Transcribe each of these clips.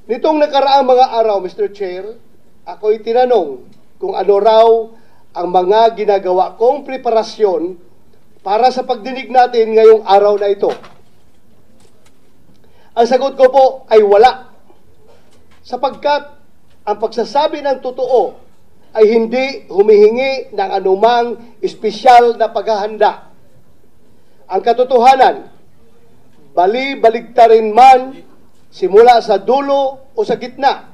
Nitong nakaraang mga araw, Mr. Chair, ako'y tinanong kung ano raw ang mga ginagawa kong preparasyon para sa pagdinig natin ngayong araw na ito. Ang sagot ko po ay wala, sapagkat ang pagsasabi ng totoo ay hindi humihingi ng anumang espesyal na paghahanda. Ang katotohanan, bali-baligtarin man, simula sa dulo o sa gitna,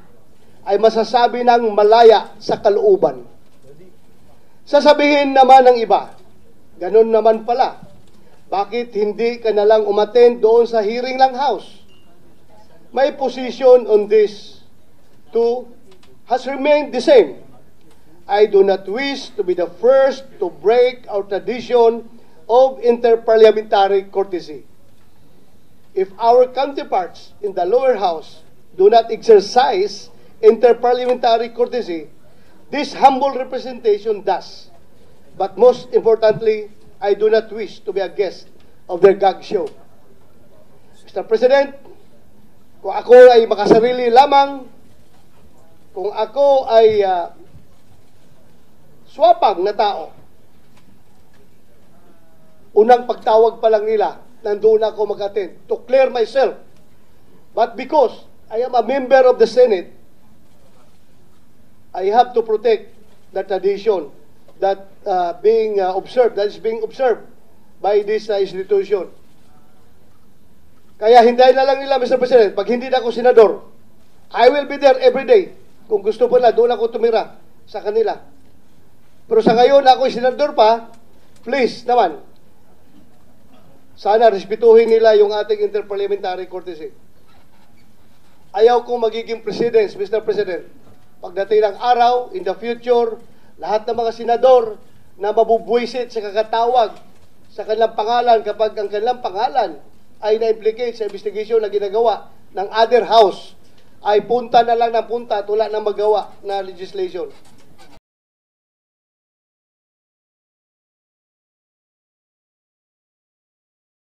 ay masasabi ng malaya sa kalooban. Sasabihin naman ng iba, ganun naman pala, bakit hindi ka nalang umattend doon sa hearing ng House? My position on this too has remained the same. I do not wish to be the first to break our tradition of interparliamentary courtesy. If our counterparts in the lower house do not exercise interparliamentary courtesy, this humble representation does. But most importantly, I do not wish to be a guest of their gag show. Mr. President, kung ako ay makasarili lamang, kung ako ay swapang na tao, unang pagtawag pa lang nila, nandoon ako mag-attend to clear myself. But because I am a member of the Senate, I have to protect the tradition that is being observed by this institution. Kaya hintayin na lang nila, Mr. President, pag hindi na ako senador, I will be there every day. Kung gusto po na, doon ako tumira sa kanila. Pero sa ngayon, ako senador pa, please naman, sana respetuhin nila yung ating interparliamentary courtesy. Ayaw kong magiging president, Mr. President. Pagdating ng araw, in the future, lahat ng mga senador na mabubwisit sa kakatawag sa kanilang pangalan kapag ang kanilang pangalan ay na-implicate sa investigation na ginagawa ng other house, ay punta na lang ng punta at wala na magawa na legislation.